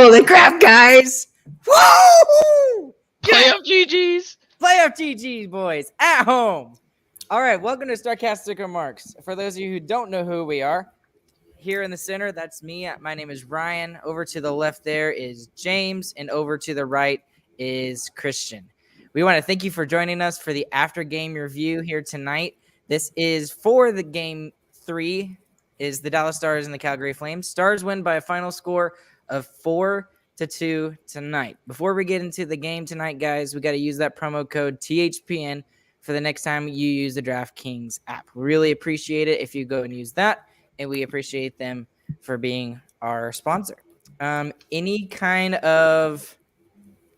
Holy crap, guys! Woo! Playoff GGs! Playoff GGs, boys, at home. All right, welcome to Sarcastic Remarks. For those of you who don't know who we are, here in the center, that's me. My name is Ryan. Over to the left there is James, and over to the right is Christian. We want to thank you for joining us for the after-game review here tonight. This is for the game 3, is the Dallas Stars and the Calgary Flames. Stars win by a final score of 4-2 tonight. Before we get into the game tonight, guys, we got to use that promo code THPN for the next time you use the DraftKings app. We really appreciate it if you go and use that, and we appreciate them for being our sponsor. Any kind of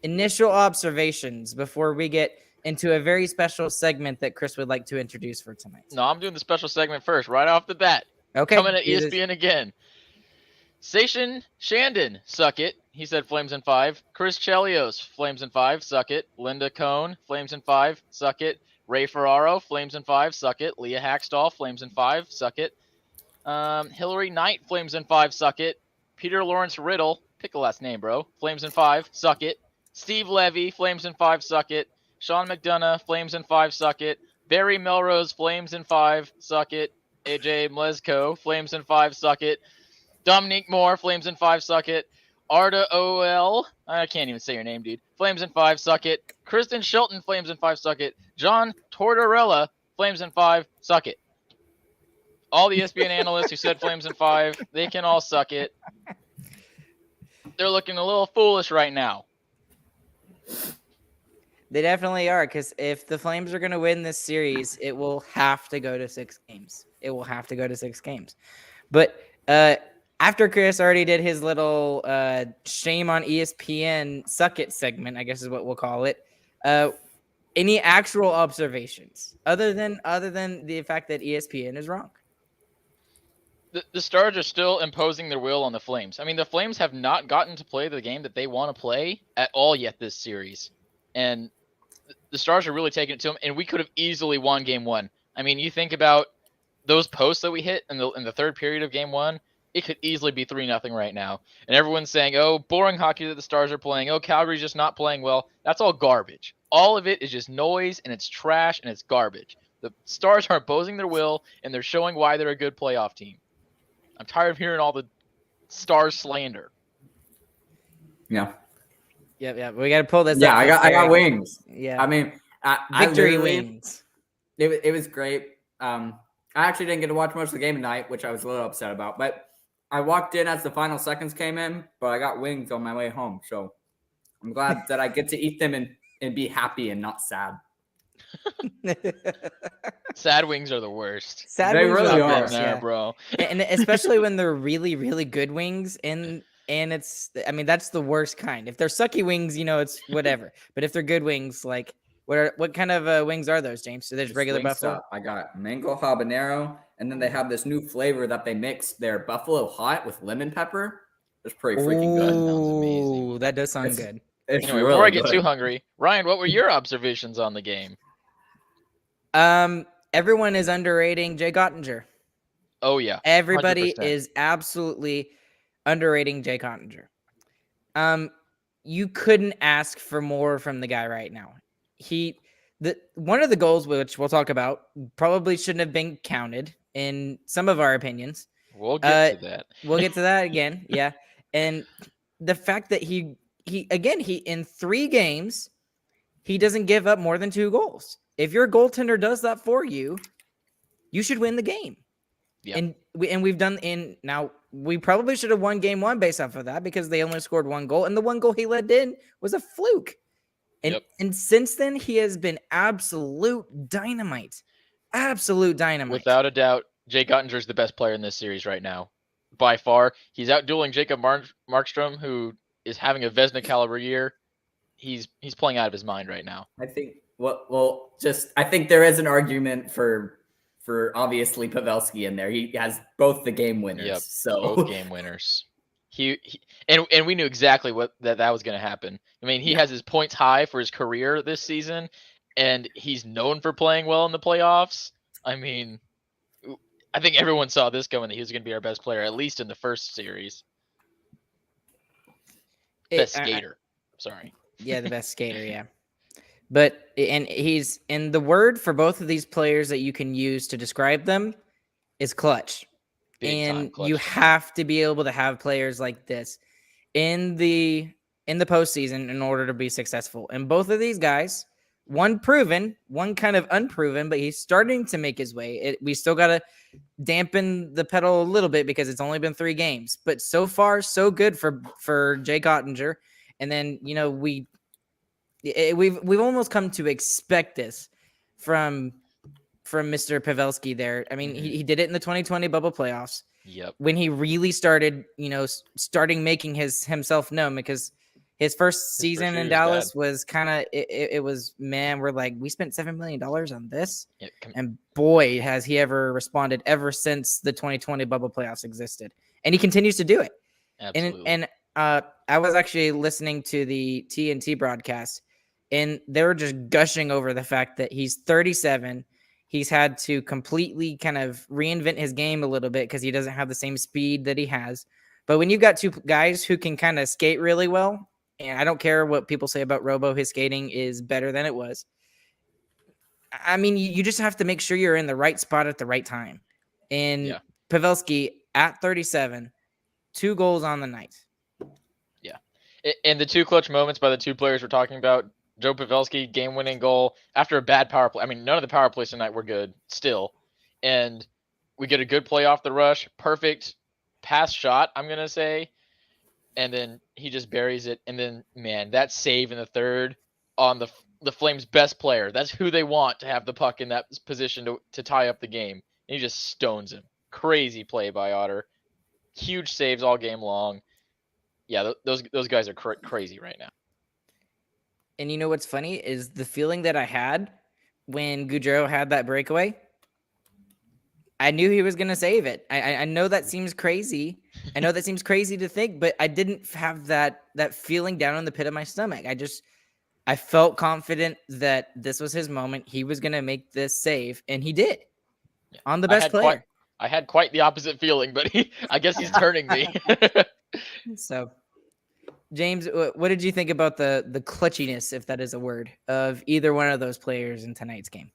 initial observations before we get into a very special segment that Chris would like to introduce for tonight? No, I'm doing the special segment first, right off the bat. Okay. Coming at ESPN again. Station Shandon, suck it. He said Flames in 5. Chris Chelios, Flames in 5, suck it. Linda Cohn, Flames in 5, suck it. Ray Ferraro, Flames in 5, suck it. Leah Hackstall, Flames in 5, suck it. Hillary Knight, Flames in 5, suck it. Peter Lawrence Riddle, pick a last name, bro. Flames in 5, suck it. Steve Levy, Flames in 5, suck it. Sean McDonough, Flames in 5, suck it. Barry Melrose, Flames in 5, suck it. AJ Mlezko, Flames in 5, suck it. Dominique Moore, Flames in 5, suck it. Arda OL, I can't even say your name, dude. Flames in 5, suck it. Kristen Shelton, Flames in 5, suck it. John Tortorella, Flames in 5, suck it. All the ESPN analysts who said Flames in 5, they can all suck it. They're looking a little foolish right now. They definitely are, because if the Flames are going to win this series, it will have to go to 6 games. It will have to go to 6 games. But after Chris already did his little shame on ESPN suck it segment, I guess is what we'll call it, any actual observations other than the fact that ESPN is wrong? The Stars are still imposing their will on the Flames. I mean, the Flames have not gotten to play the game that they want to play at all yet this series. And the Stars are really taking it to them, and we could have easily won Game 1. I mean, you think about those posts that we hit in the third period of Game 1, it could easily be 3-0 right now. And everyone's saying, oh, boring hockey that the Stars are playing. Oh, Calgary's just not playing well. That's all garbage. All of it is just noise, and it's trash, and it's garbage. The Stars are imposing their will, and they're showing why they're a good playoff team. I'm tired of hearing all the Stars slander. Yeah. Yep. We got to pull this. Yeah, up I got wings. Yeah. I mean, victory wings. It was great. I actually didn't get to watch most of the game tonight, which I was a little upset about. But I walked in as the final seconds came in, but I got wings on my way home. So I'm glad that I get to eat them and be happy and not sad. Sad wings are the worst. Sad They wings really the are. worst, There, yeah. bro. And especially when they're really, really good wings, and it's, I mean, that's the worst kind. If they're sucky wings, it's whatever. But if they're good wings, like what kind of wings are those, James? So there's regular buffalo. I got mango habanero, and then they have this new flavor that they mix their buffalo hot with lemon pepper. It's pretty freaking good. Ooh, that does sound good. It's Anyway, really before I get good. too hungry, Ryan, what were your observations on the game? Everyone is underrating Jay Gottinger. Oh, yeah. Everybody 100%. is absolutely underrating Jay Gottinger. You couldn't ask for more from the guy right now. One of the goals, which we'll talk about, probably shouldn't have been counted in some of our opinions. We'll get to that. We'll get to that again. Yeah. And the fact that he in 3 games, he doesn't give up more than 2 goals. If your goaltender does that for you, you should win the game. Yep. And we've done now we probably should have won Game 1 based off of that, because they only scored 1 goal, and the 1 goal he let in was a fluke. And since then, he has been absolute dynamite. Absolute dynamite. Without a doubt, Jay Gottinger is the best player in this series right now. By far. He's outdueling Jacob Markstrom, who is having a Vezina caliber year. He's playing out of his mind right now. I think I think there is an argument for obviously Pavelski in there. He has both the game winners. Yep, so both game winners. And we knew exactly what that was going to happen. I mean, he has his points high for his career this season, and he's known for playing well in the playoffs. I mean, I think everyone saw this going, that he was going to be our best player, at least in the first series. Best skater. Sorry. Yeah, the best skater, yeah. But and the word for both of these players that you can use to describe them is clutch. Big time And clutch you time. have to be able to have players like this in the postseason in order to be successful. And both of these guys, one proven, one kind of unproven, but he's starting to make his way. We still got to dampen the pedal a little bit because it's only been 3 games, but so far so good for Jay Gottinger. And then we've almost come to expect this from Mr. Pavelski there. I mean, he did it in the 2020 bubble playoffs. Yep. When he really started, starting making himself known, because his first season in Dallas was kind of, it was, man, we're like, we spent $7 million on this. Yeah, and boy, has he ever responded ever since the 2020 bubble playoffs existed. And he continues to do it. Absolutely. And I was actually listening to the TNT broadcast, and they were just gushing over the fact that he's 37. He's had to completely kind of reinvent his game a little bit because he doesn't have the same speed that he has. But when you've got 2 guys who can kind of skate really well, and I don't care what people say about Robo, his skating is better than it was. I mean, you just have to make sure you're in the right spot at the right time. And Pavelski at 37, 2 goals on the night. Yeah. And the 2 clutch moments by the 2 players we're talking about, Joe Pavelski, game-winning goal after a bad power play. I mean, none of the power plays tonight were good still. And we get a good play off the rush. Perfect pass shot, I'm going to say. And then he just buries it. And then, man, that save in the third on the Flames' best player. That's who they want to have the puck in that position to tie up the game. And he just stones him. Crazy play by Otter. Huge saves all game long. Yeah, those guys are crazy right now. And you know what's funny is the feeling that I had when Gaudreau had that breakaway. I knew he was going to save it. I know that seems crazy. I know that seems crazy to think, but I didn't have that feeling down in the pit of my stomach. I felt confident that this was his moment. He was going to make this save, and he did on the best player. I had quite the opposite feeling, but I guess he's turning me. So, James, what did you think about the clutchiness, if that is a word, of either one of those players in tonight's game?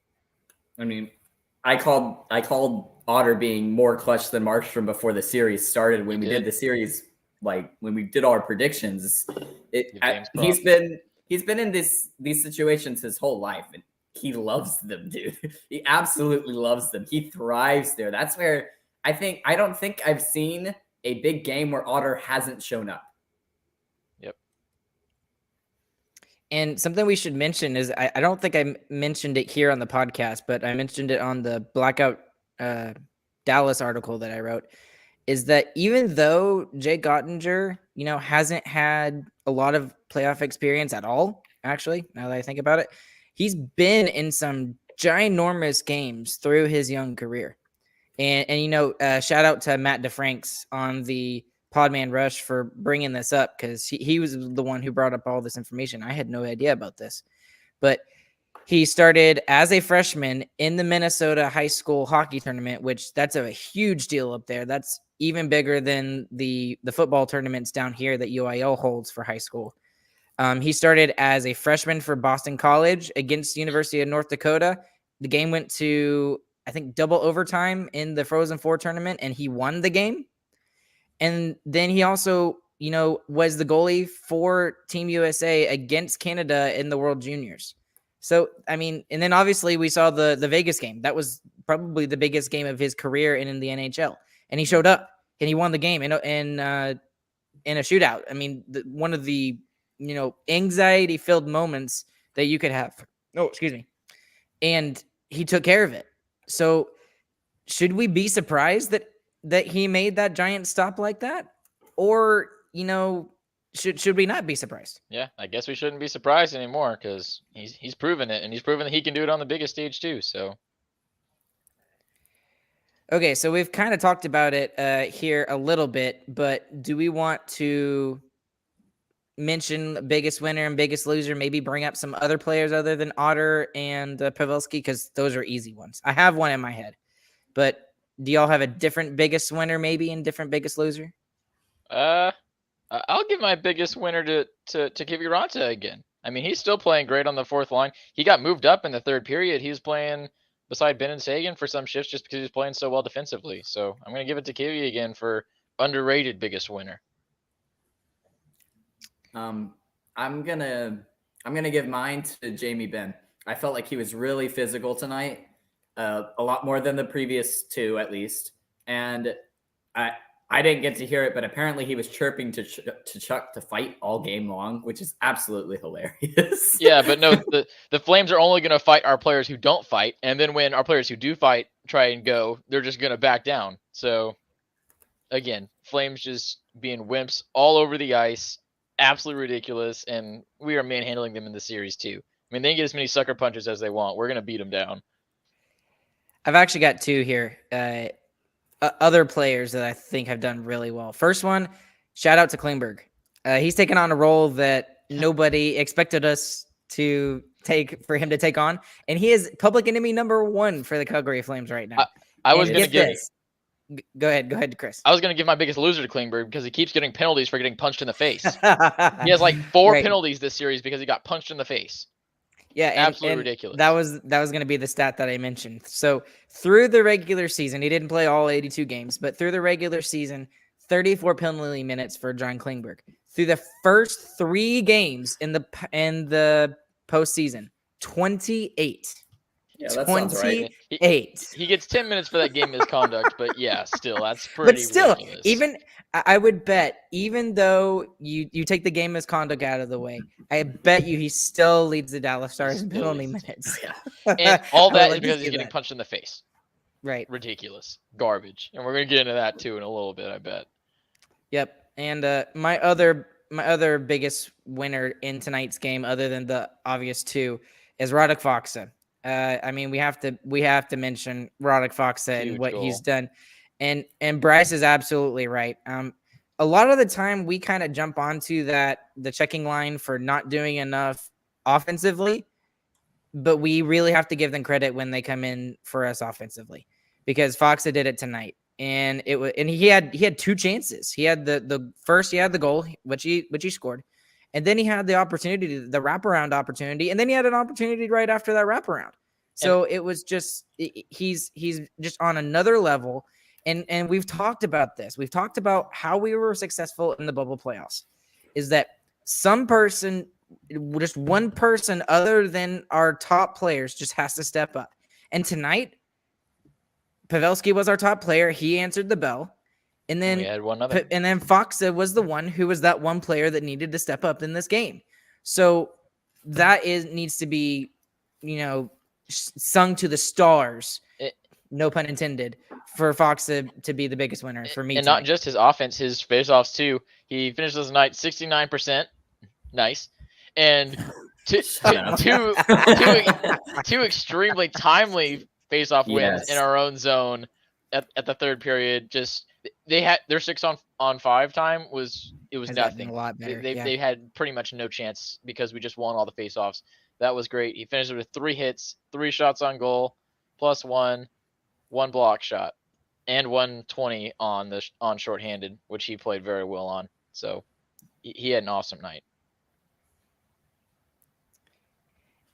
I mean, I called Otter being more clutch than Markstrom before the series started. When we did the series, like when we did our predictions, he's been in these situations his whole life, and he loves them, dude. He absolutely loves them. He thrives there. That's where I don't think I've seen a big game where Otter hasn't shown up. And something we should mention is I don't think I mentioned it here on the podcast, but I mentioned it on the Blackout Dallas article that I wrote, is that even though Jay Gottinger, hasn't had a lot of playoff experience at all, actually, now that I think about it, he's been in some ginormous games through his young career. And shout out to Matt DeFranks on the Podman Rush for bringing this up, because he was the one who brought up all this information. I had no idea about this, but he started as a freshman in the Minnesota high school hockey tournament, which that's a huge deal up there. That's even bigger than the football tournaments down here that UIL holds for high school. He started as a freshman for Boston College against the University of North Dakota. The game went to, I think, double overtime in the Frozen Four tournament, and he won the game. And then he also, was the goalie for Team USA against Canada in the World Juniors. So, I mean, and then obviously we saw the Vegas game. That was probably the biggest game of his career in the NHL. And he showed up and he won the game in a shootout. I mean, one of the, anxiety-filled moments that you could have. Oh, excuse me. And he took care of it. So should we be surprised that he made that giant stop like that? Or, should we not be surprised? Yeah, I guess we shouldn't be surprised anymore, because he's proven it, and he's proven that he can do it on the biggest stage too. So, okay, so we've kind of talked about it here a little bit, but do we want to mention biggest winner and biggest loser? Maybe bring up some other players other than Otter and Pavelski, because those are easy ones. I have one in my head, but do y'all have a different biggest winner maybe and different biggest loser? I'll give my biggest winner to Kiviranta again. I mean, he's still playing great on the fourth line. He got moved up in the third period. He was playing beside Ben and Sagan for some shifts just because he was playing so well defensively. So I'm going to give it to Kivi again for underrated biggest winner. I'm gonna give mine to Jamie Benn. I felt like he was really physical tonight, a lot more than the previous two at least. And I didn't get to hear it, but apparently he was chirping to Chuck to fight all game long, which is absolutely hilarious. Yeah, but no, the Flames are only going to fight our players who don't fight, and then when our players who do fight try and go, they're just going to back down. So again, Flames just being wimps all over the ice, absolutely ridiculous, and we are manhandling them in the series too. I mean, they can get as many sucker punches as they want. We're going to beat them down. I've actually got two here. Other players that I think have done really well. First one, shout out to Klingberg. He's taken on a role that nobody expected us to for him to take on, and he is public enemy number 1 for the Calgary Flames right now. I was going to give this. Go ahead, Chris. I was going to give my biggest loser to Klingberg because he keeps getting penalties for getting punched in the face. He has like 4 penalties this series because he got punched in the face. Yeah, absolutely ridiculous. That was going to be the stat that I mentioned. So through the regular season, he didn't play all 82 games, but through the regular season, 34 penalty minutes for John Klingberg. Through the first 3 games in the postseason, 28. Yeah, that sounds right. He gets 10 minutes for that game misconduct, but yeah, still, that's pretty ridiculous. Even I would bet, even though you take the game misconduct out of the way, I bet you he still leads the Dallas Stars in penalty minutes. Yeah. And all that is because he's getting punched in the face. Right. Ridiculous. Garbage. And we're going to get into that too in a little bit, I bet. Yep. And my other biggest winner in tonight's game, other than the obvious 2, is Radek Faksa. I mean, we have to mention Radek Faksa and what he's done. And Bryce is absolutely right. A lot of the time we kind of jump onto the checking line for not doing enough offensively, but we really have to give them credit when they come in for us offensively, because Faksa did it tonight. And he had 2 chances. He had the first, he had the goal, which he scored. And then he had the opportunity, the wraparound opportunity, and then he had an opportunity right after that wraparound. So it was just he's just on another level. And we've talked about this. We've talked about how we were successful in the bubble playoffs. Is that just one person other than our top players just has to step up. And tonight, Pavelski was our top player. He answered the bell. And then we had one other. And then Faksa was the one who was that one player that needed to step up in this game. So that needs to be, sung to the stars. No pun intended, for Faksa to be the biggest winner for me. And not just his offense, his faceoffs too. He finishes the night 69%. Nice. And two extremely timely faceoff wins in our own zone at the third period. Just they had their 6-on-5 time was nothing. A lot better. They had pretty much no chance because we just won all the faceoffs. That was great. He finished with 3 hits, 3 shots on goal, plus 1 block shot, and 120 on shorthanded, which he played very well on. So he had an awesome night.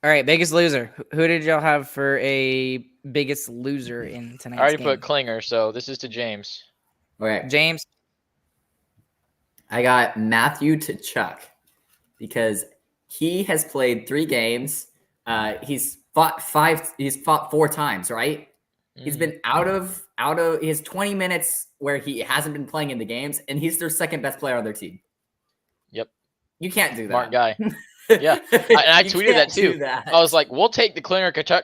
All right, biggest loser. Who did y'all have for a biggest loser in tonight's game? I already put Klinger, so this is to James. Okay. James? I got Matthew to Chuck because he has played 3 games. He's fought 4 times, right? He's been out of he has 20 minutes where he hasn't been playing in the games, and he's their second best player on their team. Yep. You can't do that. Smart guy. Yeah. I tweeted that too. I was like, we'll take the Klinger Kachuk.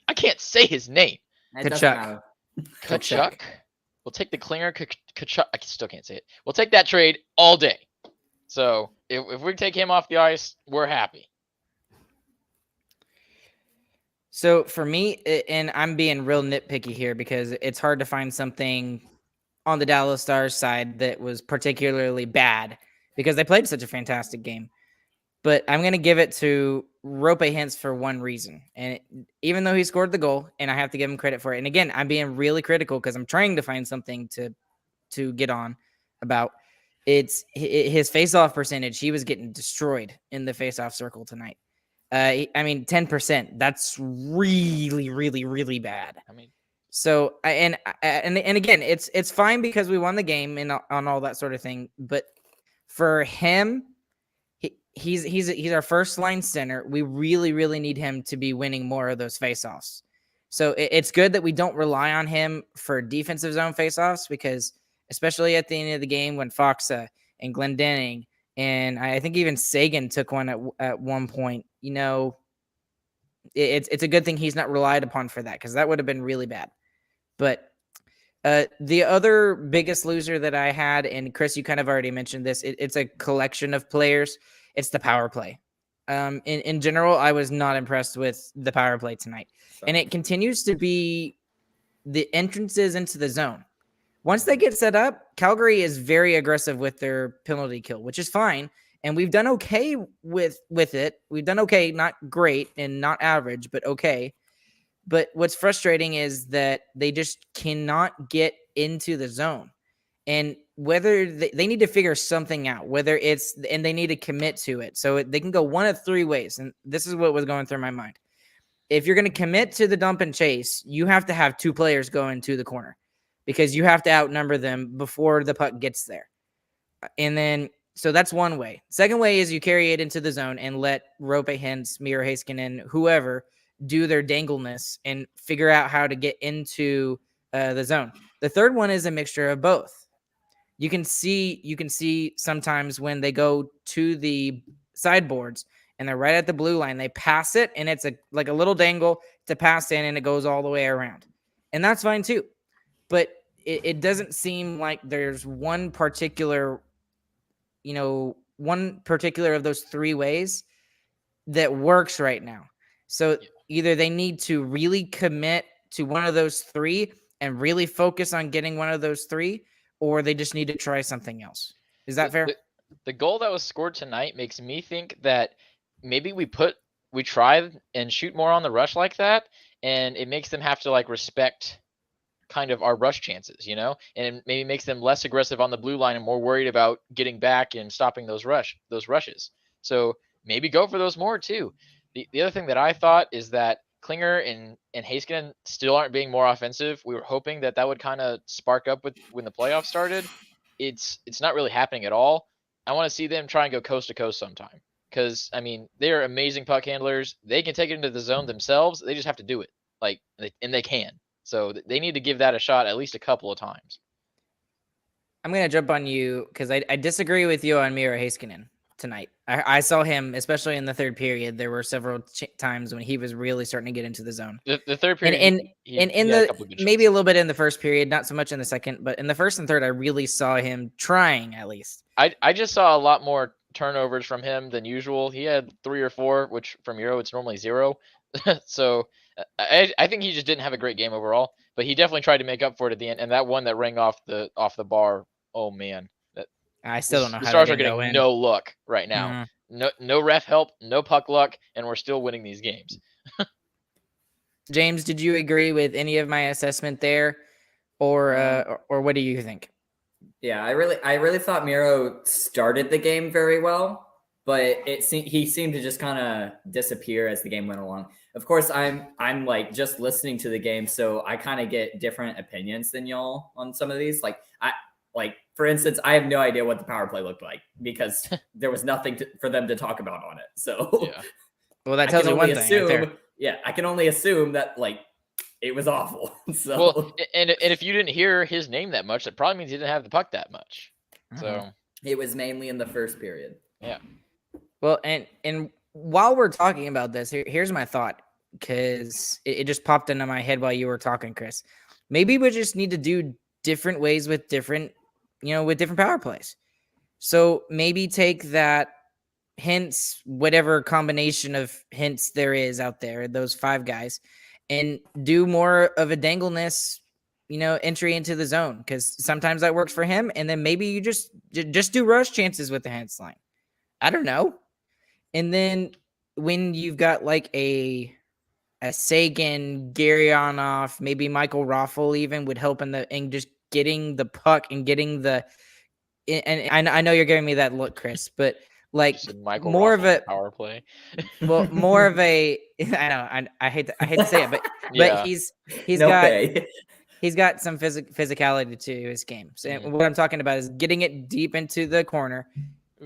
I can't say his name. Kachuk. We'll take the Klinger Kachuk. I still can't say it. We'll take that trade all day. So if we take him off the ice, we're happy. So for me, and I'm being real nitpicky here because it's hard to find something on the Dallas Stars side that was particularly bad because they played such a fantastic game. But I'm going to give it to Rope Hintz for one reason. And even though he scored the goal, and I have to give him credit for it. And again, I'm being really critical because I'm trying to find something to get on about. it's his face-off percentage. He was getting destroyed in the face-off circle tonight. I mean, 10%. That's really, really, really bad. I mean, So and again, it's fine because we won the game and on all that sort of thing. But for him, he's our first line center. We really, really need him to be winning more of those faceoffs. So it's good that we don't rely on him for defensive zone faceoffs because especially at the end of the game when Fox and Glendenning and I think even Sagan took one at one point. You know, it's a good thing he's not relied upon for that because that would have been really bad. But the other biggest loser that I had, and Chris, you kind of already mentioned this, it's a collection of players. It's the power play. In general, I was not impressed with the power play tonight. And it continues to be the entrances into the zone. Once they get set up, Calgary is very aggressive with their penalty kill, which is fine. And we've done okay with it. We've done okay, not great and not average, but okay. But what's frustrating is that they just cannot get into the zone. And whether they need to figure something out, whether it's, and they need to commit to it. So they can go one of three ways. And this is what was going through my mind. If you're going to commit to the dump and chase, you have to have two players go into the corner because you have to outnumber them before the puck gets there. And then, so that's one way. Second way is you carry it into the zone and let Rope Hintz, Miro Heiskanen, whoever do their dangleness and figure out how to get into the zone. The third one is a mixture of both. You can see sometimes when they go to the sideboards and they're right at the blue line, they pass it and it's like a little dangle to pass in and it goes all the way around. And that's fine too. But it doesn't seem like there's one particular of those three ways that works right now. So either they need to really commit to one of those three and really focus on getting one of those three, or they just need to try something else. Is that fair? The goal that was scored tonight makes me think that maybe we try and shoot more on the rush like that, and it makes them have to like respect kind of our rush chances, you know, and it maybe makes them less aggressive on the blue line and more worried about getting back and stopping those rushes. So maybe go for those more too. The other thing that I thought is that Klinger and Heiskanen still aren't being more offensive. We were hoping that would kind of spark up when the playoffs started. It's not really happening at all. I want to see them try and go coast to coast sometime because, I mean, they're amazing puck handlers. They can take it into the zone themselves. They just have to do it, and they can. So they need to give that a shot at least a couple of times. I'm going to jump on you because I disagree with you on Miro Heiskanen tonight. I saw him, especially in the third period. There were several times when he was really starting to get into the zone. The third period, and in the maybe a little bit in the first period, not so much in the second, but in the first and third, I really saw him trying at least. I just saw a lot more turnovers from him than usual. He had 3 or 4, which from Euro it's normally 0. So I think he just didn't have a great game overall, but he definitely tried to make up for it at the end. And that one that rang off the bar, oh man. I still don't know how the Stars are getting getting no luck right now. Mm-hmm. No ref help, no puck luck, and we're still winning these games. James, did you agree with any of my assessment there, or what do you think? Yeah, I really thought Miro started the game very well, but he seemed to just kind of disappear as the game went along. Of course, I'm like just listening to the game, so I kind of get different opinions than y'all on some of these. For instance, I have no idea what the power play looked like because there was nothing for them to talk about on it. So, yeah. Well, that tells you one thing. Right there. Yeah, I can only assume that it was awful. So, well, and if you didn't hear his name that much, that probably means he didn't have the puck that much. So it was mainly in the first period. Yeah. Well, and while we're talking about this, here's my thought because it just popped into my head while you were talking, Chris. Maybe we just need to do different ways with different power plays. So maybe take that Hintz, whatever combination of Hintz there is out there, those 5 guys, and do more of a dangleness, entry into the zone because sometimes that works for him. And then maybe you just do rush chances with the Hintz line. I don't know. And then when you've got like a Sagan, Garyanov, maybe Michael Raffel even would help in just getting the puck and getting the and I know you're giving me that look, Chris, but like Just Michael more of Ruffalo a power play. well, more of a I know I hate to say it, but Yeah. he's no got pay. he's got some physicality to his game. So Mhm. what I'm talking about is getting it deep into the corner.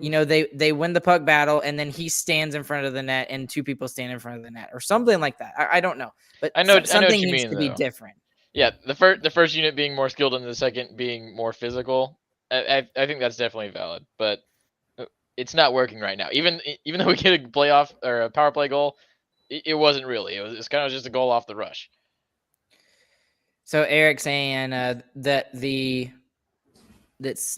You know, they win the puck battle, and then he stands in front of the net, and two people stand in front of the net, or something like that. I don't know, but I know what something you needs mean, to be though. different. Yeah, the first unit being more skilled and the second being more physical. I think that's definitely valid, but it's not working right now. Even though we get a playoff or a power play goal, it wasn't really. It's kind of just a goal off the rush. So Eric saying that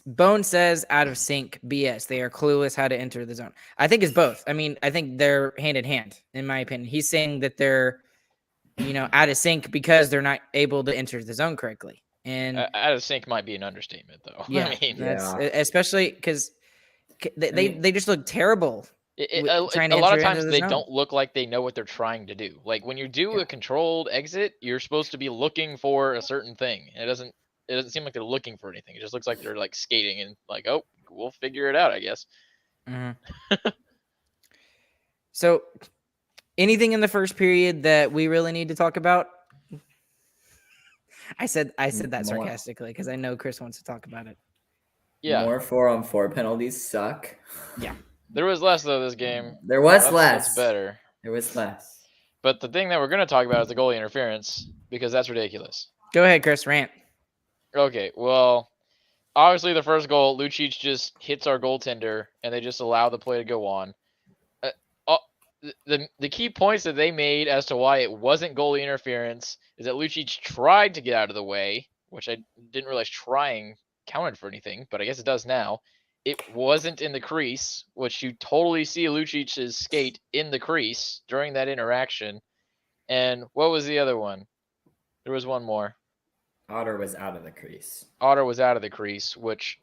Bone says out of sync BS. They are clueless how to enter the zone. I think it's both. I mean, I think they're hand in hand, in my opinion. He's saying that they're, out of sync because they're not able to enter the zone correctly. And Out of sync might be an understatement, though. yeah, I mean, that's Yeah. especially because they just look terrible trying to a lot enter of into times the they zone. don't look like they know what they're trying to do. Like when you do Yeah. a controlled exit, you're supposed to be looking for a certain thing. And it doesn't seem like they're looking for anything. It just looks like they're like skating and like, oh, we'll figure it out, I guess. Mhm. So, anything in the first period that we really need to talk about? I said that More. sarcastically because I know Chris wants to talk about it. Yeah. More 4-on-4 penalties suck. Yeah. There was less though this game. There was That's less. better. There was less. But the thing that we're going to talk about is the goalie interference because that's ridiculous. Go ahead, Chris. Rant. Okay, well, obviously the first goal, Lucic just hits our goaltender and they just allow the play to go on. The key points that they made as to why it wasn't goalie interference is that Lucic tried to get out of the way, which I didn't realize trying counted for anything, but I guess it does now. It wasn't in the crease, which you totally see Lucic's skate in the crease during that interaction. And what was the other one? There was one more. Otter was out of the crease. Otter was out of the crease, which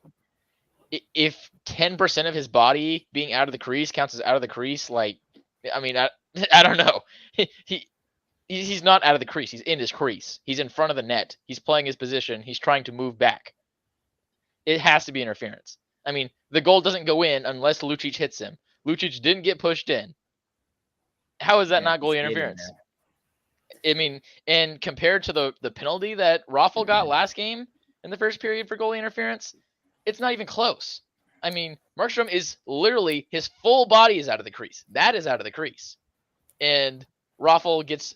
if 10% of his body being out of the crease counts as out of the crease, like, I mean, I don't know. He's not out of the crease. He's in his crease. He's in front of the net. He's playing his position. He's trying to move back. It has to be interference. I mean, the goal doesn't go in unless Lucic hits him. Lucic didn't get pushed in. How is that not goalie interference? I mean, and compared to the penalty that Raffle got last game in the first period for goalie interference, it's not even close. I mean, Markstrom is literally, his full body is out of the crease. That is out of the crease. And Raffle gets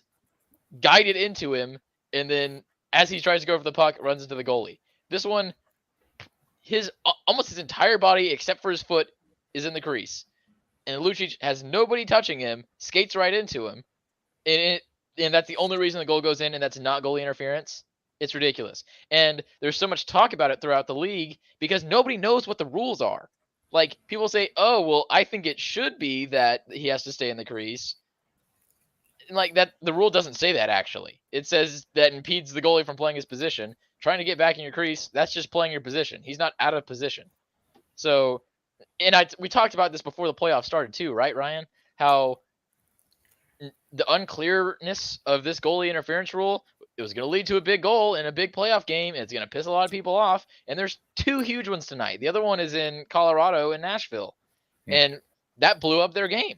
guided into him, and then as he tries to go for the puck, runs into the goalie. This one, almost his entire body, except for his foot, is in the crease. And Lucic has nobody touching him, skates right into him. And that's the only reason the goal goes in, and that's not goalie interference. It's ridiculous. And there's so much talk about it throughout the league because nobody knows what the rules are. Like, people say, oh, well, I think it should be that he has to stay in the crease. And like that, the rule doesn't say that, actually. It says that impedes the goalie from playing his position. Trying to get back in your crease, that's just playing your position. He's not out of position. So, and we talked about this before the playoffs started too, right, Ryan? How the unclearness of this goalie interference rule, it was going to lead to a big goal in a big playoff game, and it's going to piss a lot of people off. And there's two huge ones tonight. The other one is in Colorado and Nashville. Yeah. And that blew up their game.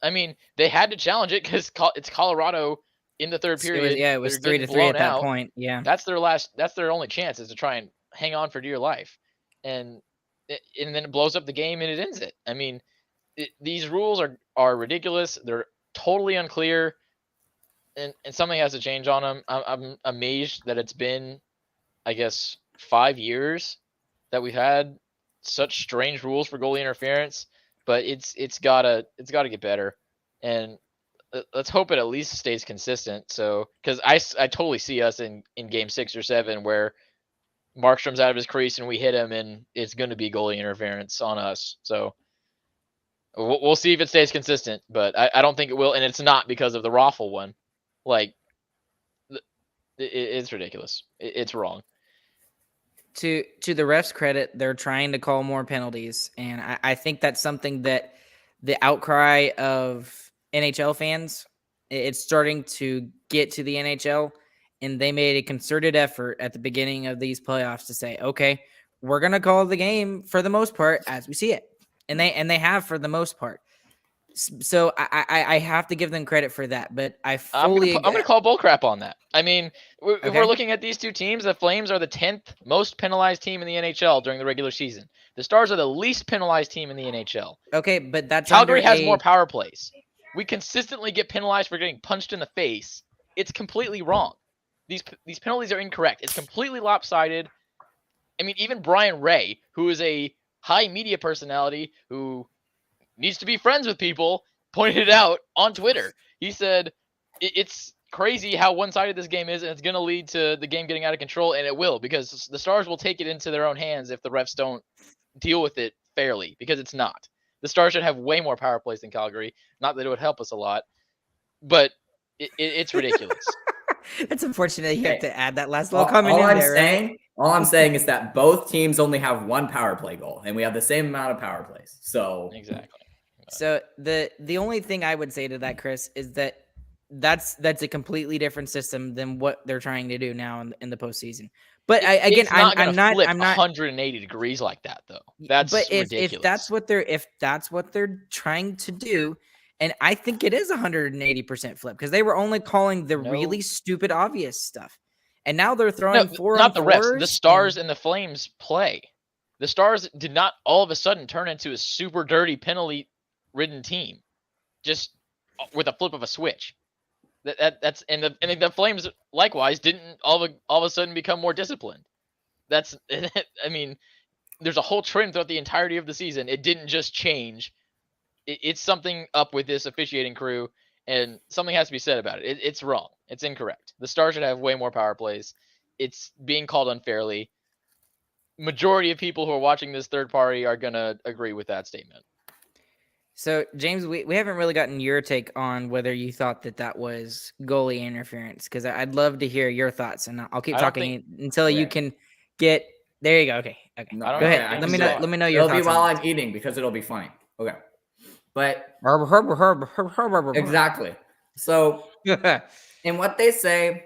I mean, they had to challenge it because it's Colorado in the third period. It was 3-3 at that point. Yeah. That's their only chance, is to try and hang on for dear life. And then it blows up the game and it ends it. I mean, these rules are ridiculous. They're totally unclear, and something has to change on them. I'm amazed that it's been, I guess, 5 years that we've had such strange rules for goalie interference, but it's gotta get better, and let's hope it at least stays consistent. So, because I totally see us in game 6 or 7 where Markstrom's out of his crease and we hit him, and it's going to be goalie interference on us. So we'll see if it stays consistent, but I don't think it will, and it's not because of the Raffle one. Like, it's ridiculous. It's wrong. To the refs' credit, they're trying to call more penalties, and I think that's something that the outcry of NHL fans, it's starting to get to the NHL, and they made a concerted effort at the beginning of these playoffs to say, okay, we're gonna call the game for the most part as we see it, and they have for the most part. So I have to give them credit for that, but I I'm fully gonna call bullcrap on that. I mean, if Okay. we're looking at these two teams, the Flames are the 10th most penalized team in the NHL during the regular season. The Stars are the least penalized team in the NHL. okay, but that's Calgary under has a more power plays. We consistently get penalized for getting punched in the face. It's completely wrong. These penalties are incorrect. It's completely lopsided. I mean, even Brian Ray, who is a high media personality who needs to be friends with people, pointed it out on Twitter. He said it's crazy how one-sided this game is, and it's going to lead to the game getting out of control, and it will, because the Stars will take it into their own hands if the refs don't deal with it fairly, because it's not. The Stars should have way more power plays than Calgary. Not that it would help us a lot, but it's ridiculous. It's unfortunate you have Okay. to add that last little comment All in I'm there, saying, right? all I'm saying is that both teams only have one power play goal, and we have the same amount of power plays. So Exactly. So the only thing I would say to that, Chris, is that that's a completely different system than what they're trying to do now in the postseason. But It's not going to flip I'm not 180 degrees like that, though. That's but ridiculous. if that's what they're trying to do, and I think it is 180% flip, because they were only calling the No. really stupid obvious stuff, and now they're throwing four not on the refs. fours. The Stars and the Flames play. The Stars did not all of a sudden turn into a super dirty penalty-ridden team, just with a flip of a switch. That's and the Flames likewise didn't all of a sudden become more disciplined. That's I mean, there's a whole trend throughout the entirety of the season. It didn't just change. It's something up with this officiating crew, and something has to be said about it. It's wrong. It's incorrect. The Stars should have way more power plays. It's being called unfairly. Majority of people who are watching this third party are gonna agree with that statement. So, James, we haven't really gotten your take on whether you thought that was goalie interference, because I'd love to hear your thoughts, and I'll keep I don't talking until you Okay. can get there. You go. Okay. no, I don't Go know. ahead. I Let can me do know. it. Let me know your it'll be thoughts. while on I'm eating because ittle be funny. Okay, but this. exactly. So in what they say,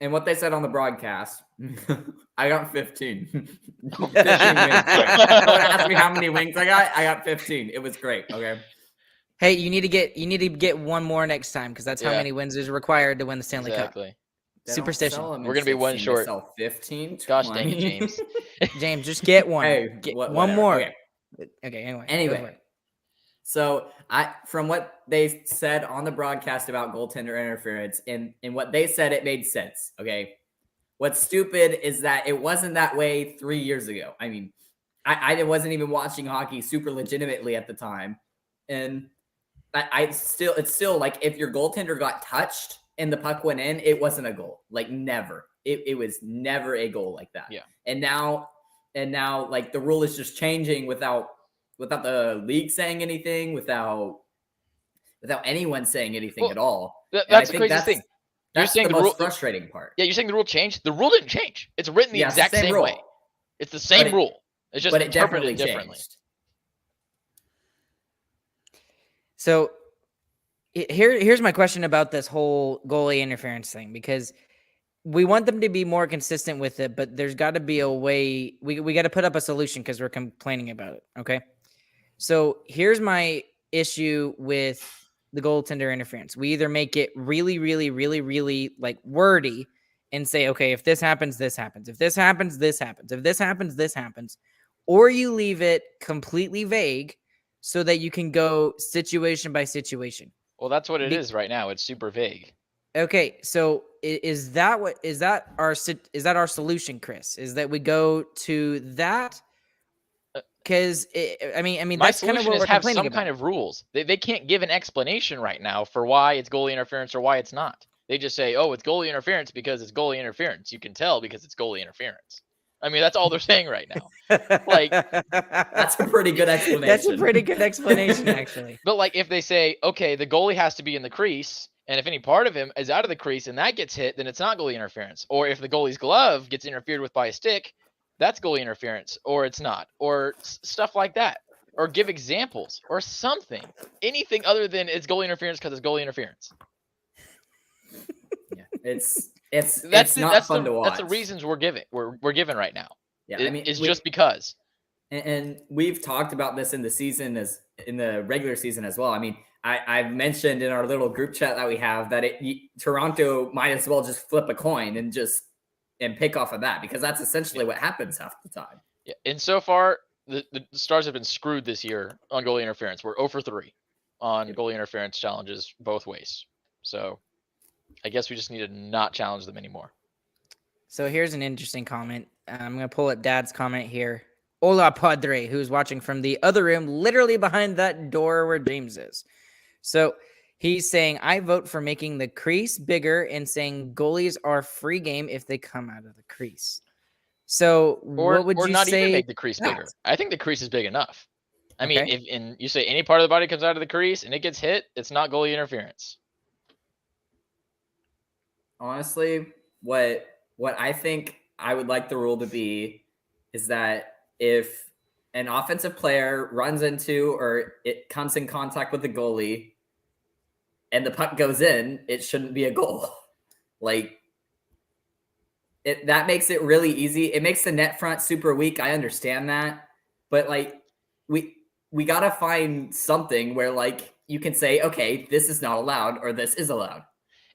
and what they said on the broadcast, I got 15. 15 wings. Someone asked me how many wings I got. I got 15. It was great. Okay. Hey, you need to get one more next time, because that's how Yeah. many wins is required to win the Stanley Cup. Exactly. They don't Superstition. sell 'em in We're gonna be one 16, they short. Sell 15. Gosh dang it, 20. James. James, just get one. Hey, get one one more. Okay. Okay. Anyway. go for Anyway, it. so from what they said on the broadcast about goaltender interference, and what they said, it made sense. Okay. What's stupid is that it wasn't that way 3 years ago. I mean, I wasn't even watching hockey super legitimately at the time, and it's still like, if your goaltender got touched and the puck went in, it wasn't a goal. Like, never. It was never a goal like that. Yeah. And now like, the rule is just changing without the league saying anything, without anyone saying anything at all. That's the craziest thing. That's saying the the most rule- frustrating part. Yeah, you're saying the rule changed. The rule didn't change. It's written the Yeah, exact same rule. way. It's the same But it- rule. It's just But it interpreted definitely differently. changed. So here's my question about this whole goalie interference thing, because we want them to be more consistent with it, but there's got to be a way. We got to put up a solution, because we're complaining about it. Okay. So here's my issue with the goaltender interference. We either make it really, really, really, really like wordy and say, okay, if this happens, this happens. If this happens, this happens. If this happens, this happens. Or you leave it completely vague so that you can go situation by situation. Well, that's what it is right now. It's super vague. Okay, so is that our solution, Chris? Is that we go to that? Because I mean My that's kind of solution what is we're have complaining some about. kind of rules. They can't give an explanation right now for why it's goalie interference or why it's not. They just say, oh, it's goalie interference because it's goalie interference. You can tell because it's goalie interference. I mean, that's all they're saying right now. Like, That's a pretty good explanation. That's a pretty good explanation, actually. But like, if they say, okay, the goalie has to be in the crease, and if any part of him is out of the crease and that gets hit, then it's not goalie interference. Or if the goalie's glove gets interfered with by a stick, that's goalie interference, or it's not, or stuff like that. Or give examples or something. Anything other than it's goalie interference because it's goalie interference. Yeah, it's not fun to watch. That's the reasons we're given right now. Yeah, I mean, it's just because. And we've talked about this in the season as in the regular season as well. I mean, I've mentioned in our little group chat that we have that Toronto might as well just flip a coin and pick off of that, because that's essentially what happens half the time. Yeah, and so far the Stars have been screwed this year on goalie interference. We're 0 for 3 on goalie interference challenges both ways. So I guess we just need to not challenge them anymore. So here's an interesting comment. I'm going to pull up Dad's comment here. Hola, Padre, who's watching from the other room, literally behind that door where James is. So he's saying, I vote for making the crease bigger and saying goalies are free game if they come out of the crease. So what would you not say? Even make the crease bigger. I think the crease is big enough. I mean, if you say any part of the body comes out of the crease and it gets hit, it's not goalie interference. Honestly, what I think I would like the rule to be is that if an offensive player runs into or it comes in contact with the goalie and the puck goes in, it shouldn't be a goal. Like, that makes it really easy. It makes the net front super weak. I understand that. But like, we got to find something where like you can say, okay, this is not allowed or this is allowed.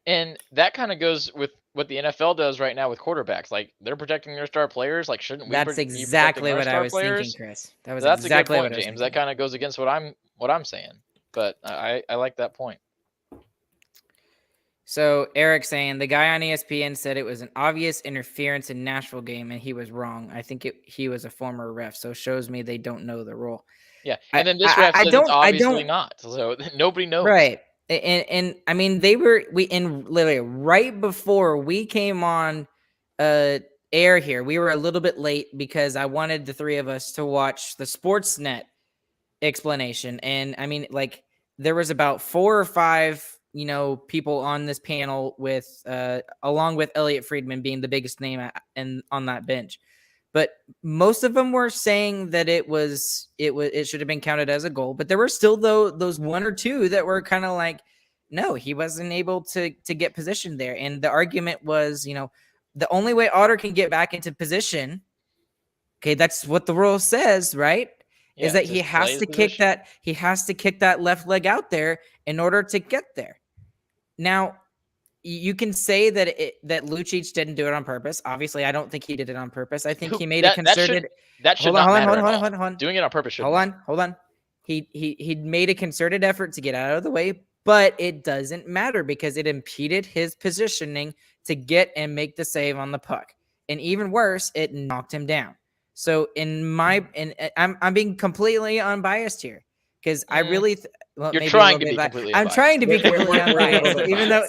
And that kind of goes with what the NFL does right now with quarterbacks. Like, they're protecting their star players. Like, shouldn't we? That's exactly what I was thinking, Chris. That's exactly a good point, James. That kind of goes against what I'm saying. But I like that point. So Eric saying the guy on ESPN said it was an obvious interference in Nashville game, and he was wrong. I think he was a former ref, so it shows me they don't know the rule. Yeah, and then this ref says it's obviously not. So nobody knows. Right. And I mean, literally right before we came on air here, we were a little bit late because I wanted the three of us to watch the Sportsnet explanation. And I mean, like, there was about 4 or 5, people on this panel with, along with Elliot Friedman being the biggest name on that bench. But most of them were saying that it should have been counted as a goal. But there were still those 1 or 2 that were kind of like, no, he wasn't able to get positioned there. And the argument was, the only way Otter can get back into position, okay, that's what the rule says, right? Yeah, is that he has to kick that left leg out there in order to get there. Now, you can say that Lucic didn't do it on purpose. Obviously, I don't think he did it on purpose. I think he made a concerted. That should not matter at all. Doing it on purpose should. Hold on. He made a concerted effort to get out of the way, but it doesn't matter because it impeded his positioning to get and make the save on the puck. And even worse, it knocked him down. So I'm being completely unbiased here because I really. You're trying to be completely unbiased. I'm trying to be completely unbiased, even though,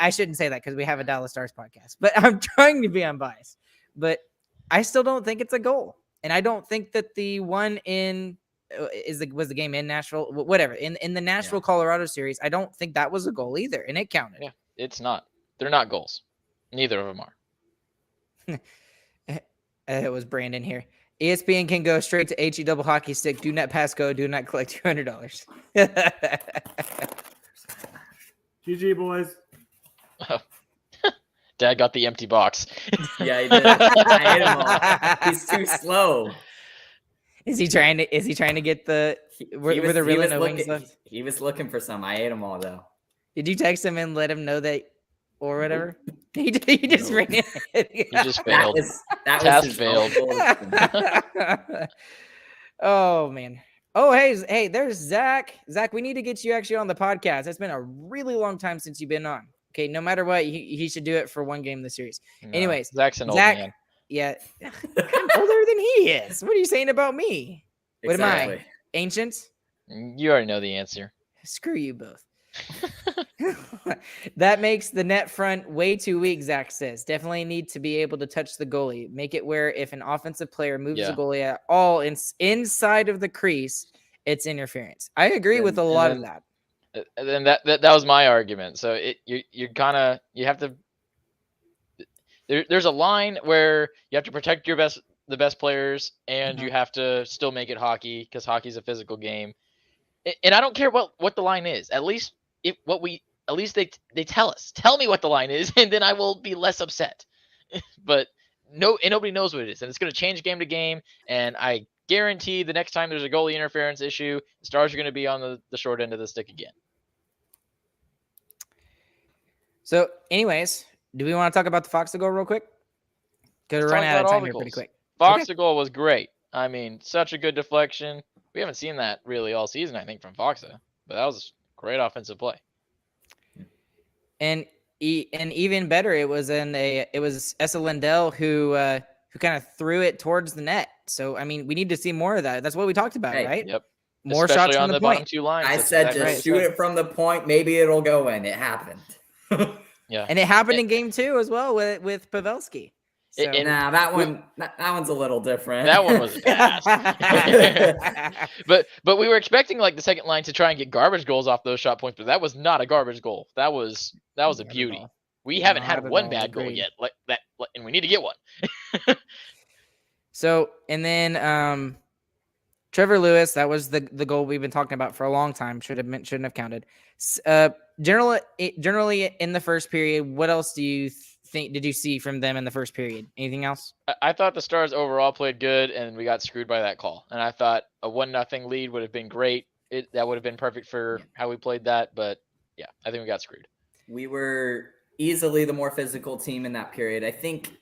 I shouldn't say that because we have a Dallas Stars podcast, but I'm trying to be unbiased. But I still don't think it's a goal. And I don't think that the one was the game in Nashville, whatever, in the Nashville, Colorado series, I don't think that was a goal either. And it counted. Yeah, it's not. They're not goals. Neither of them are. It was Brandon here. ESPN can go straight to HE double hockey stick. Do not pass go. Do not collect $200. GG, boys. Oh. Dad got the empty box. Yeah, he did. I hit him all. He's too slow. Is he trying to get the? Were there really no wings left? He was looking for some. I ate them all though. Did you text him and let him know that, or whatever? He just ran in. He just failed. That Task was failed. Oh man. Oh hey, there's Zach. Zach, we need to get you actually on the podcast. It's been a really long time since you've been on. Okay, no matter what, he should do it for one game in the series. No, anyways, Zach's an old man. Yeah, I'm older than he is. What are you saying about me? Exactly. What am I? Ancient? You already know the answer. Screw you both. That makes the net front way too weak, Zach says. Definitely need to be able to touch the goalie. Make it where if an offensive player moves the goalie at all inside of the crease, it's interference. I agree with a lot of that. And then that was my argument. So you have to. There's a line where you have to protect the best players, and you have to still make it hockey because hockey's a physical game. And I don't care what the line is. At least they tell us. Tell me what the line is, and then I will be less upset. But nobody knows what it is, and it's going to change game to game. And I guarantee the next time there's a goalie interference issue, the Stars are going to be on the short end of the stick again. So, anyways, do we want to talk about the Fox goal real quick? Because we're Let's running talk out of about all time the here pretty goals. quick. Fox's goal was great. I mean, such a good deflection. We haven't seen that really all season, I think, from Foxa, but that was great offensive play. And even better, it was Essa Lindell who kind of threw it towards the net. So I mean, we need to see more of that. That's what we talked about, Hey, right? Yep. More Especially shots from on the bottom point. two lines. I That's said exactly what just we shoot said. it from the point. Maybe it'll go in. It happened. Yeah. And it happened in game 2 as well with Pavelski. So And Nah, that one's a little different. that one was bad. but we were expecting like the second line to try and get garbage goals off those shot points, but that was not a garbage goal. That was a Not at beauty. all. We haven't Not had at one all, bad goal agreed. yet, and we need to get one. So and then Trevor Lewis, that was the goal we've been talking about for a long time. Shouldn't have counted. Generally in the first period, what else do you think did you see from them in the first period? Anything else? I thought the Stars overall played good, and we got screwed by that call. And I thought a 1-0 lead would have been great. That would have been perfect for how we played that. But yeah, I think we got screwed. We were easily the more physical team in that period. I think,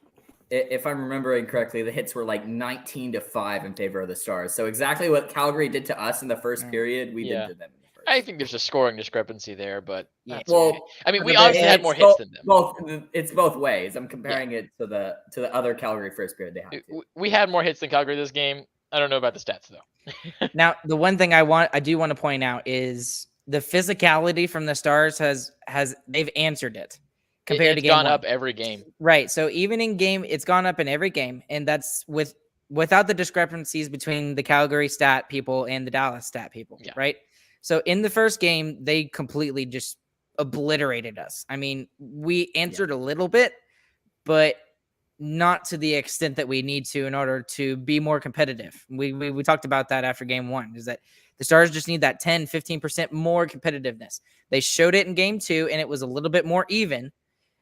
if I'm remembering correctly, the hits were like 19-5 in favor of the Stars. So exactly what Calgary did to us in the first period, we did to them in the first. I think there's a scoring discrepancy there, but that's well, okay. I mean, we but obviously had more hits than them. It's both ways. I'm comparing it to the other Calgary first period they had. We had more hits than Calgary this game. I don't know about the stats though. Now, the one thing I do want to point out is the physicality from the Stars has they've answered it compared to game gone 1. up every game. Right. So even in game, it's gone up in every game, and that's without the discrepancies between the Calgary stat people and the Dallas stat people. Yeah. Right. So in the first game, they completely just obliterated us. I mean, we answered a little bit, but not to the extent that we need to in order to be more competitive. We talked about that after game 1, is that the Stars just need that 10, 15% more competitiveness. They showed it in game 2, and it was a little bit more even.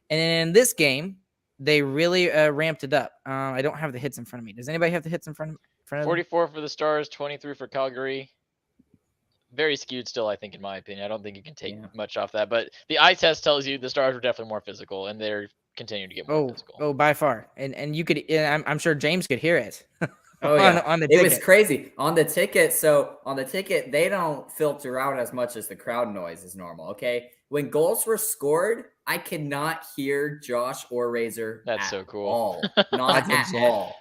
And in this game, they really ramped it up. I don't have the hits in front of me. Does anybody have the hits in front of them? 44 for the Stars, 23 for Calgary. Very skewed still, I think, in my opinion. I don't think you can take much off that. But the eye test tells you the Stars were definitely more physical, and they're continuing to get more physical. Oh, by far. And you could, I'm sure James could hear it. Oh, yeah. on the ticket. It was crazy. On the ticket, they don't filter out as much as the crowd noise is normal, okay? When goals were scored, I cannot hear Josh or Razor That's at so cool. all. Not at all.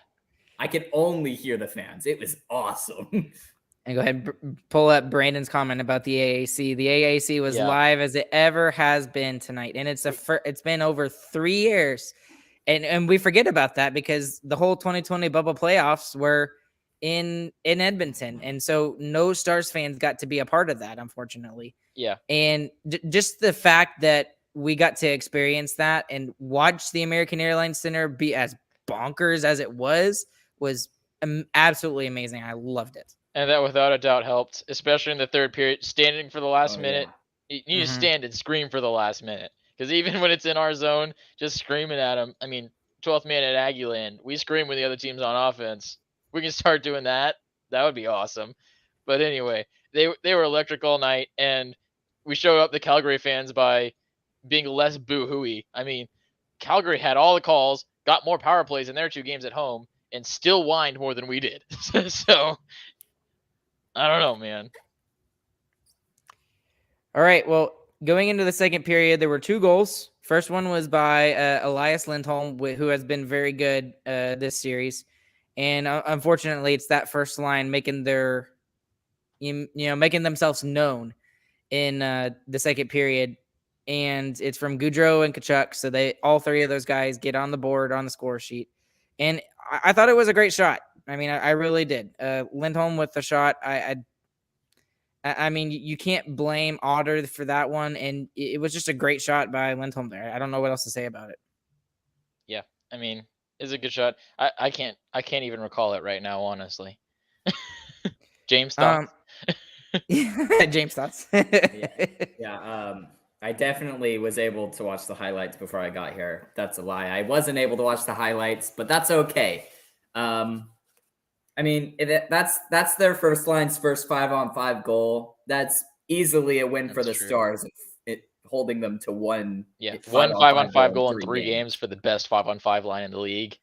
I could only hear the fans. It was awesome. And go ahead and pull up Brandon's comment about the AAC. The AAC was live as it ever has been tonight, and it's been over 3 years, and we forget about that because the whole 2020 bubble playoffs were in Edmonton, and so no Stars fans got to be a part of that, unfortunately. Yeah, and just the fact that we got to experience that and watch the American Airlines Center be as bonkers as it was absolutely amazing. I loved it. And that without a doubt helped, especially in the third period. Standing for the last minute, you need to stand and scream for the last minute. Because even when it's in our zone, just screaming at them. I mean, 12th man at Aggie Land, we scream when the other team's on offense. We can start doing that. That would be awesome. But anyway, they were electric all night, and we showed up the Calgary fans by being less boo-hooey. I mean, Calgary had all the calls, got more power plays in their 2 games at home, and still whined more than we did. So I don't know, man. All right. Well, going into the second period, there were 2 goals. First one was by Elias Lindholm, who has been very good this series. And unfortunately, it's that first line making making themselves known in the second period. And it's from Gaudreau and Tkachuk. So all 3 of those guys get on the board on the score sheet. And I thought it was a great shot. I mean, I really did. Lindholm with the shot. I mean, you can't blame Otter for that one, and it was just a great shot by Lindholm there. I don't know what else to say about it. Yeah, I mean, it's a good shot. I can't even recall it right now, honestly. James thoughts? James thoughts? Yeah. I definitely was able to watch the highlights before I got here. That's a lie. I wasn't able to watch the highlights, but that's okay. I mean, that's their first line's first 5-on-5 goal. That's easily a win for the That's true. Stars, holding them to one. Yeah, 5-on-5 one 5-on-5 goal in 3 3 games for the best 5-on-5 line in the league.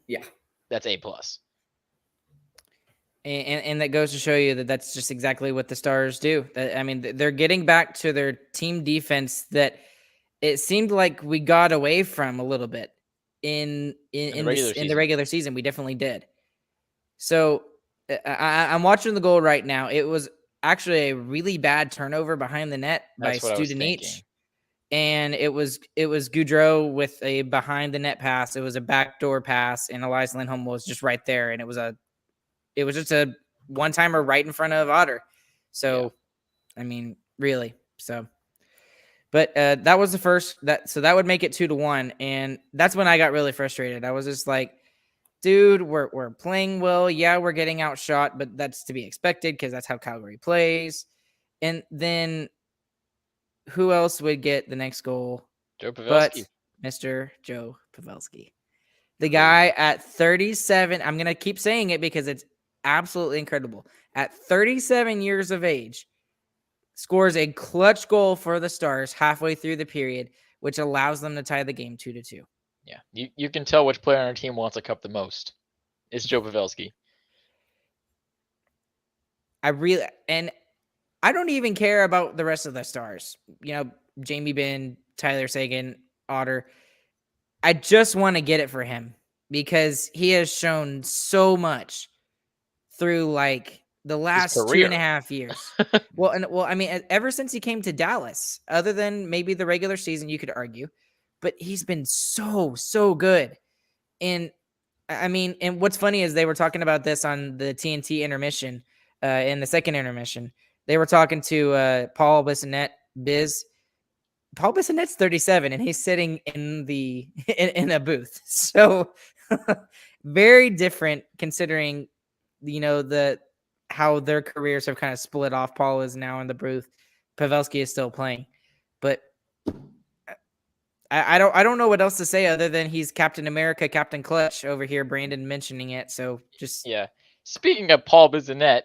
Yeah, That's A+. And that goes to show you that that's just exactly what the Stars do. I mean, they're getting back to their team defense that it seemed like we got away from a little bit in the regular season. We definitely did. So I'm watching the goal right now. It was actually a really bad turnover behind the net by Studenich. And it was Gaudreau with a behind the net pass. It was a backdoor pass, and Elias Lindholm was just right there, and it was just a one-timer right in front of Otter. So, yeah. I mean, really. So, but that was the first. So that would make it 2-1, and that's when I got really frustrated. I was just like, dude, we're playing well. Yeah, we're getting outshot, but that's to be expected because that's how Calgary plays. And then who else would get the next goal? Joe Pavelski. But Mr. Joe Pavelski. The guy at 37, I'm going to keep saying it because it's absolutely incredible. At 37 years of age, scores a clutch goal for the Stars halfway through the period, which allows them to tie the game 2-2. Yeah, you can tell which player on our team wants a cup the most. It's Joe Pavelski. I don't even care about the rest of the Stars. You know, Jamie Benn, Tyler Seguin, Otter. I just want to get it for him because he has shown so much through like the last 2.5 years. Well, I mean, ever since he came to Dallas, other than maybe the regular season, you could argue, but he's been so good. And I mean, and what's funny is they were talking about this on the TNT intermission, in the second intermission. They were talking to Paul Bissonnette, Biz. Paul Bissonnette's 37, and he's sitting in in a booth. So very different considering, you know, how their careers have kind of split off. Paul is now in the booth. Pavelski is still playing, but I don't know what else to say other than he's Captain America, Captain Clutch over here. Brandon mentioning it, so just yeah. Speaking of Paul Bissonnette,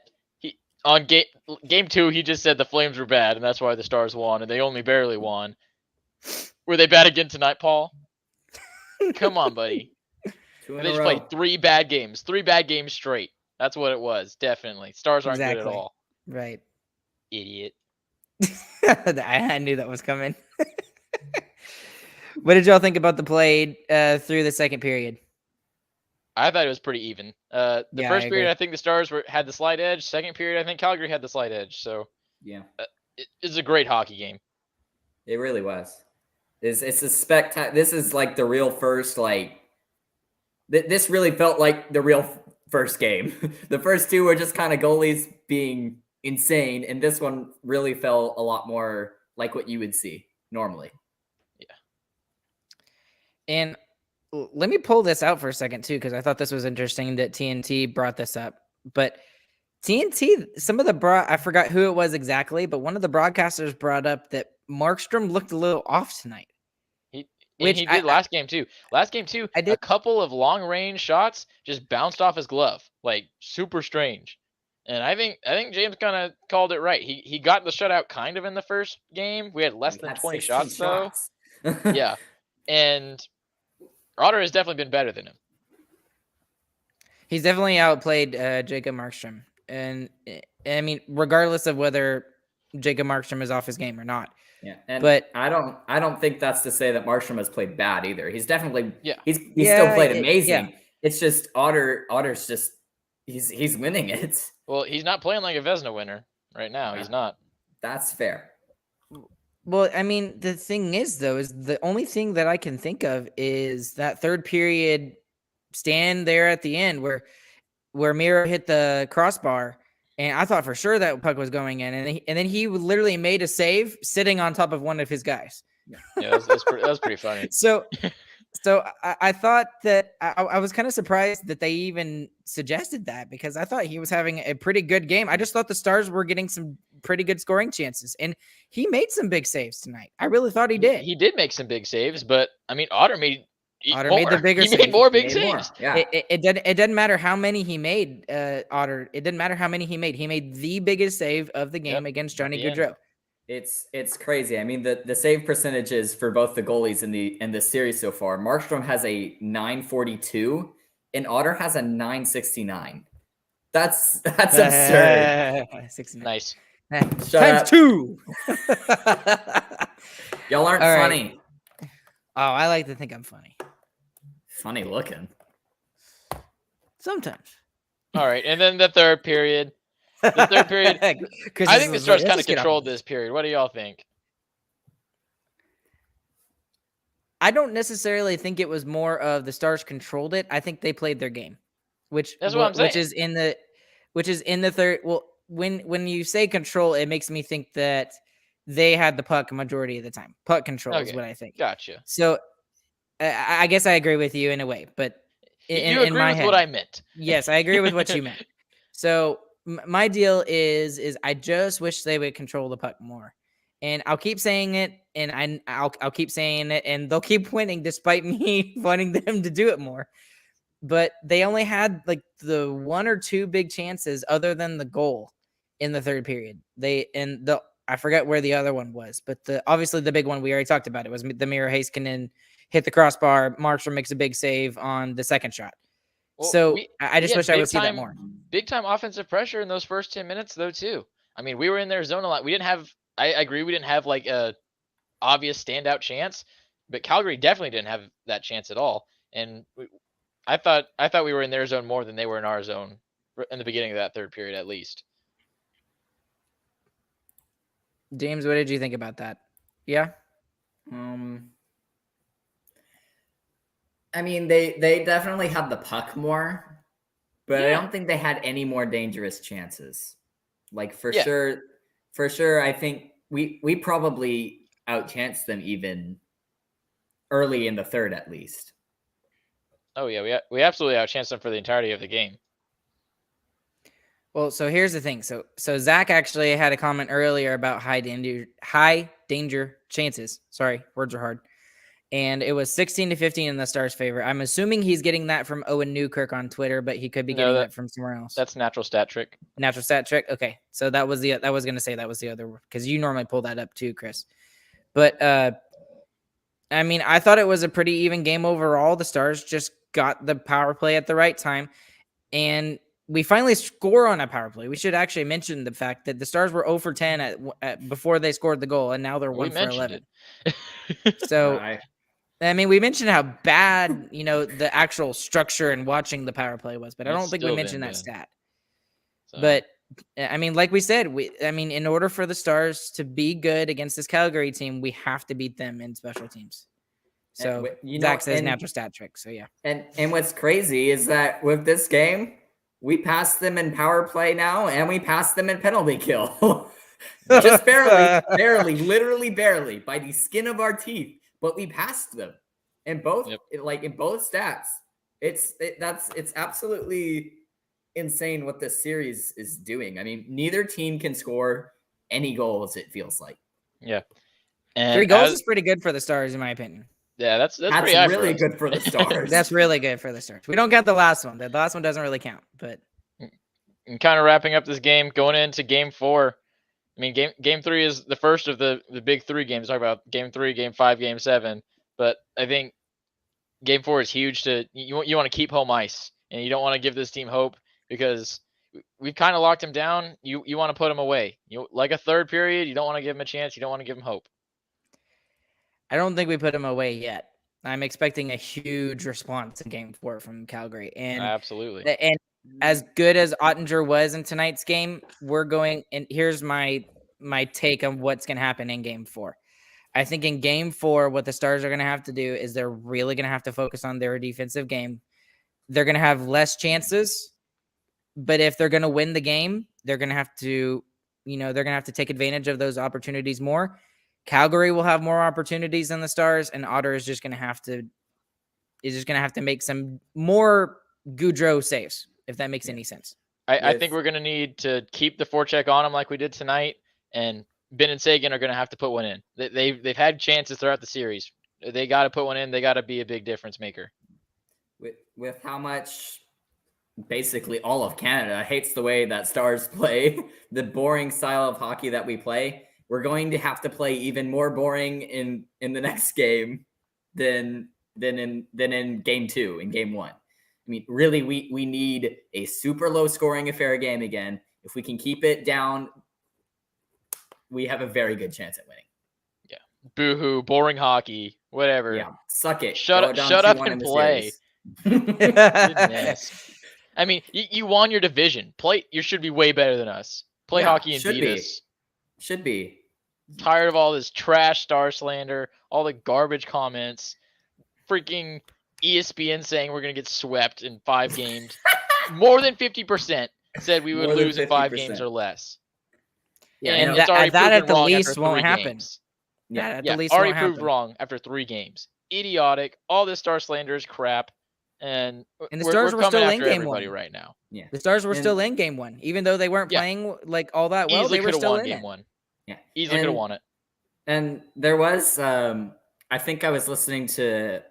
on game 2, he just said the Flames were bad, and that's why the Stars won, and they only barely won. Were they bad again tonight, Paul? Come on, buddy. They just played 3 bad games straight. That's what it was, definitely. Stars aren't good at all. Right. Idiot. I knew that was coming. What did y'all think about the play through the second period? I thought it was pretty even. The first period, I think the Stars had the slight edge. Second period, I think Calgary had the slight edge. So yeah, it's a great hockey game. It really was. It's a spectacular. This is like the real first. Like this really felt like the real first game. The first 2 were just kind of goalies being insane, and this one really felt a lot more like what you would see normally. Yeah. And let me pull this out for a second, too, because I thought this was interesting that TNT brought this up. But TNT, I forgot who it was exactly, but one of the broadcasters brought up that Markstrom looked a little off tonight. He did last game, too. Last game, too, a couple of long-range shots just bounced off his glove. Like, super strange. And I think James kind of called it right. He got the shutout kind of in the first game. We had less than 20 shots, though. Yeah. And Otter has definitely been better than him. He's definitely outplayed Jacob Markstrom. And I mean, regardless of whether Jacob Markstrom is off his game or not. Yeah, but I don't think that's to say that Markstrom has played bad either. He's definitely he's still played amazing. It's just Otter's just he's winning it. Well, he's not playing like a Vezina winner right now. He's not. That's fair. Well, I mean, the thing is, though, is the only thing that I can think of is that third period stand there at the end where Miro hit the crossbar, and I thought for sure that puck was going in, and then he literally made a save sitting on top of one of his guys. Yeah, that was pretty funny. So I thought that I was kind of surprised that they even suggested that because I thought he was having a pretty good game. I just thought the Stars were getting some pretty good scoring chances, and he made some big saves tonight. I really thought he did. He did make some big saves, but I mean, Otter made Otter more. made the bigger He made saves. more big Made more. saves. Yeah. It doesn't matter how many he made, Otter. It didn't matter how many he made. He made the biggest save of the game against Johnny the end. Gaudreau. It's crazy. I mean, the save percentages for both the goalies in the series so far. Markstrom has a 942, and Otter has a 969. That's absurd. 69. Nice. Shut Times up. 2. Y'all aren't All right. funny. Oh, I like to think I'm funny. Funny looking. Sometimes. All right, and then the third period. The third period. I think the Stars kind of controlled this period. What do y'all think? I don't necessarily think it was more of the Stars controlled it. I think they played their game, That's what I'm saying. which is in the third. Well, when you say control, it makes me think that they had the puck majority of the time. Puck control is Okay, what I think. Gotcha. So I guess I agree with you in a way, but You in agree my with head, what I meant. yes, I agree with what you meant. So my deal is I just wish they would control the puck more, and I'll keep saying it, and I'll keep saying it, and they'll keep winning despite me wanting them to do it more. But they only had like the one or two big chances other than the goal in the third period. I forget where the other one was, but obviously the big one we already talked about. It was the Miro Heiskanen hit the crossbar. Markstrom makes a big save on the second shot. Well, So I just had wish I would see that more. Big time offensive pressure in those first 10 minutes, though, too. I mean, we were in their zone a lot. We didn't have. I agree, we didn't have like a obvious standout chance, but Calgary definitely didn't have that chance at all. And I thought we were in their zone more than they were in our zone in the beginning of that third period, at least. James, what did you think about that? Yeah. I mean, they definitely had the puck more, but I don't think they had any more dangerous chances. Like for sure, I think we probably outchanced them even early in the third, at least. Oh yeah, we absolutely outchanced them for the entirety of the game. Well, so here's the thing. So Zach actually had a comment earlier about high danger chances. Sorry, words are hard. And it was 16-15 in the Stars' favor. I'm assuming he's getting that from Owen Newkirk on Twitter, but he could be getting that from somewhere else. That's natural stat trick. Natural stat trick. Okay, so that was the other, because you normally pull that up too, Chris. But I mean, I thought it was a pretty even game overall. The Stars just got the power play at the right time, and we finally score on a power play. We should actually mention the fact that the Stars were 0 for 10 before they scored the goal, and now they're 1 for 11. So, I mean, we mentioned how bad, the actual structure and watching the power play was, but I don't think we mentioned that stat. So. But, I mean, like we said, in order for the Stars to be good against this Calgary team, we have to beat them in special teams. So, Zach says natural stat trick. So, yeah. And what's crazy is that with this game, we passed them in power play now, and we passed them in penalty kill. Just barely, literally barely, by the skin of our teeth. But we passed them in both, in both stats. It's absolutely insane what this series is doing. I mean, neither team can score any goals. It feels like. Yeah, and 3 goals is pretty good for the Stars, in my opinion. Yeah, that's pretty high really good for the Stars. That's really good for the Stars. We don't count the last one. The last one doesn't really count. But and kind of wrapping up this game, going into Game 4. I mean, game 3 is the first of the big 3 games. Talk about Game 3, Game 5, Game 7. But I think Game 4 is huge. You want to keep home ice, and you don't want to give this team hope because we've kind of locked them down. You want to put them away. Like a third period, you don't want to give them a chance. You don't want to give them hope. I don't think we put them away yet. I'm expecting a huge response in Game 4 from Calgary, and absolutely. And as good as Ottinger was in tonight's game, we're going. And here's my take on what's going to happen in Game 4. I think in Game 4, what the Stars are going to have to do is they're really going to have to focus on their defensive game. They're going to have less chances, but if they're going to win the game, they're going to have to, they're going to have to take advantage of those opportunities more. Calgary will have more opportunities than the Stars, and Otter is just going to have to make some more Gaudreau saves, if that makes any sense. I think we're going to need to keep the forecheck on them like we did tonight, and Ben and Sagan are going to have to put one in. They've had chances throughout the series. They got to put one in. They got to be a big difference maker. With how much basically all of Canada hates the way that Stars play, the boring style of hockey that we play, we're going to have to play even more boring in the next game than in game 2, in game 1. I mean, really, we need a super low scoring affair game again. If we can keep it down, we have a very good chance at winning. Yeah. Boo-hoo, boring hockey, whatever. Yeah, suck it. Shut up and play. Goodness. I mean, you won your division. You should be way better than us. Play hockey and beat us. Should be. Tired of all this trash Star slander, all the garbage comments, freaking ESPN saying we're going to get swept in 5 games. More than 50% said we would lose in 5 games or less. Yeah, and and it's already that at proven the wrong least after won't 3 happen. games. Yeah, at Yeah, the least already won't proved happen. wrong after 3 games. Idiotic. All this Star slander is crap. And And the we're Stars were coming still in after game everybody 1. right now. Yeah. The Stars were And- still in game 1, even though they weren't Yeah. playing like all that well. Easily They were could have still won in game it. 1. Yeah. Easily could have won it. And there was, I think I was listening to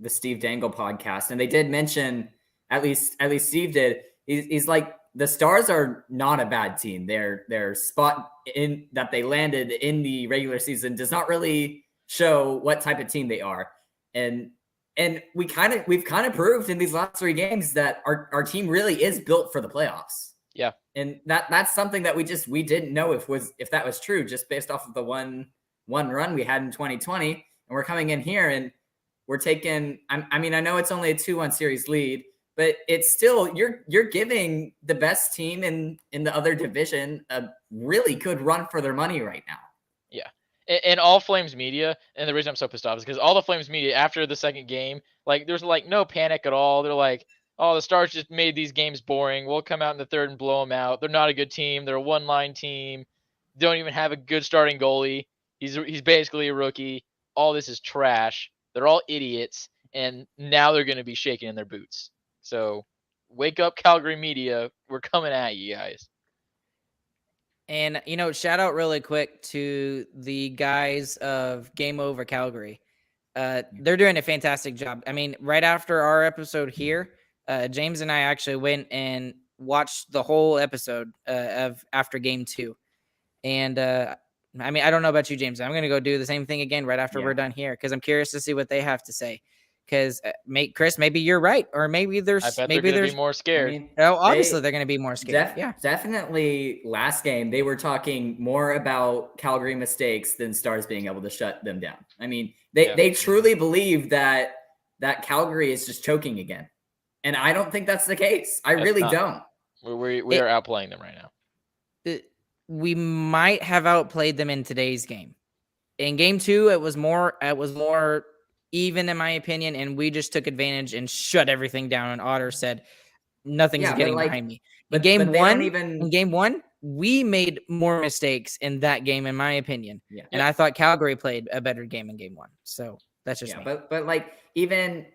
the Steve Dangle podcast, and they did mention, at least Steve did. He's like, the Stars are not a bad team. Their spot in that they landed in the regular season does not really show what type of team they are. And we've kind of proved in these last 3 games that our team really is built for the playoffs. Yeah. And that's something that we didn't know if that was true, just based off of the one run we had in 2020. And we're coming in here and we're taking, I mean, I know it's only a 2-1 series lead, but it's still, you're giving the best team in the other division a really good run for their money right now. Yeah. And all Flames media, and the reason I'm so pissed off is because all the Flames media after the second game, like, there's like no panic at all. They're like, oh, the Stars just made these games boring. We'll come out in the third and blow them out. They're not a good team. They're a one-line team. Don't even have a good starting goalie. He's basically a rookie. All this is trash. They're all idiots, and now they're going to be shaking in their boots. So wake up, Calgary media. We're coming at you guys. And, shout out really quick to the guys of Game Over Calgary. They're doing a fantastic job. I mean, right after our episode here, James and I actually went and watched the whole episode of after game 2. And, I mean, I don't know about you, James. I'm going to go do the same thing again right after we're done here because I'm curious to see what they have to say. Because, Chris, maybe you're right, or maybe there's I bet they're going to be more scared. I mean, obviously they're going to be more scared. Definitely. Last game they were talking more about Calgary mistakes than Stars being able to shut them down. I mean, they truly believe that Calgary is just choking again, and I don't think that's the case. I really don't. We are outplaying them right now. We might have outplayed them in today's game. In game 2, it was more even in my opinion, and we just took advantage and shut everything down. And Otter said, "Nothing's getting behind me." In game one, we made more mistakes in that game, in my opinion. Yeah. And I thought Calgary played a better game in game 1. So that's just me. But like even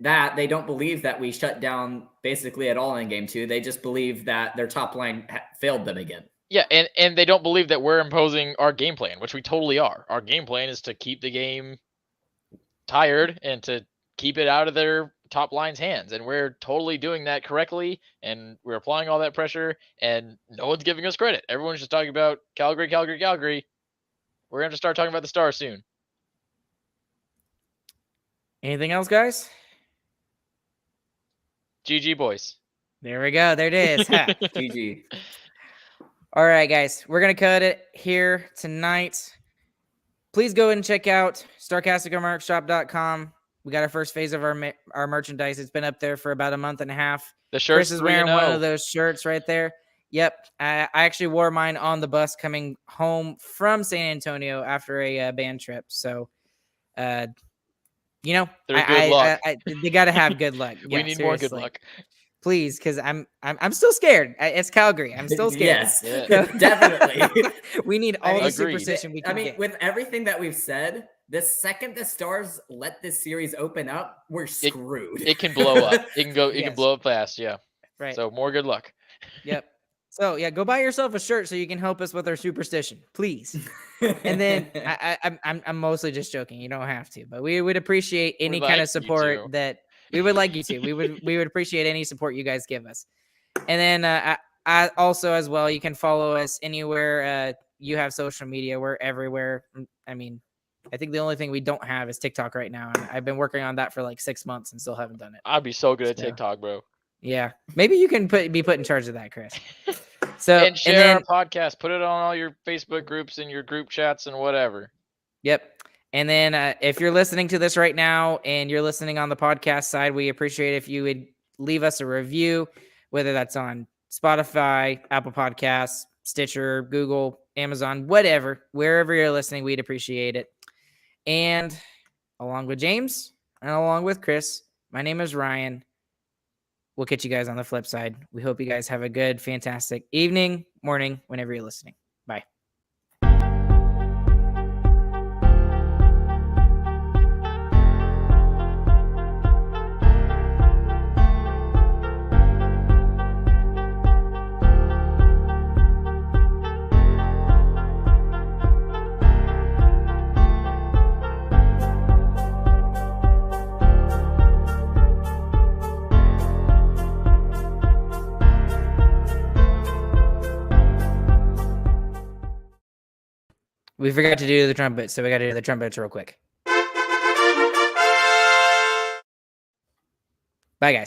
that, they don't believe that we shut down basically at all in game 2. They just believe that their top line failed them again. Yeah, and they don't believe that we're imposing our game plan, which we totally are. Our game plan is to keep the game tired and to keep it out of their top line's hands, and we're totally doing that correctly, and we're applying all that pressure, and no one's giving us credit. Everyone's just talking about Calgary. We're going to start talking about the Stars soon. Anything else, guys? GG, boys. There we go. There it is. GG. All right, guys. We're going to cut it here tonight. Please go and check out StarcasticMerchShop.com. We got our first phase of our merchandise. It's been up there for about a month and a half. The shirt's Chris is wearing 3-0. one of those shirts right there. Yep. I actually wore mine on the bus coming home from San Antonio after a band trip. So, They're good luck. they got to have good luck. We need more good luck. Please, because I'm still scared. It's Calgary. I'm still scared. Yes, definitely. We need all the superstition we can get. With everything that we've said, the second the Stars let this series open up, we're screwed. It can blow up. It can go. It can blow up fast. Yeah. Right. So more good luck. Yep. So yeah, go buy yourself a shirt so you can help us with our superstition, please. And then I'm mostly just joking. You don't have to, but we would appreciate any kind like you of support to. that we would like you to. We would appreciate any support you guys give us. And then I also as well, you can follow us anywhere you have social media. We're everywhere. I mean, I think the only thing we don't have is TikTok right now, and I've been working on that for like 6 months and still haven't done it. I'd be so good at So- TikTok, bro. Yeah, maybe you can be put in charge of that, Chris. So And share then, our podcast. Put it on all your Facebook groups and your group chats and whatever. yep. And then if you're listening to this right now and you're listening on the podcast side, we appreciate if you would leave us a review, whether that's on Spotify, Apple Podcasts, Stitcher, Google, Amazon, whatever, wherever you're listening, we'd appreciate it. And along with James and along with Chris, my name is Ryan. We'll catch you guys on the flip side. We hope you guys have a good, fantastic evening, morning, whenever you're listening. Bye. We forgot to do the trumpets, so we got to do the trumpets real quick. Bye, guys.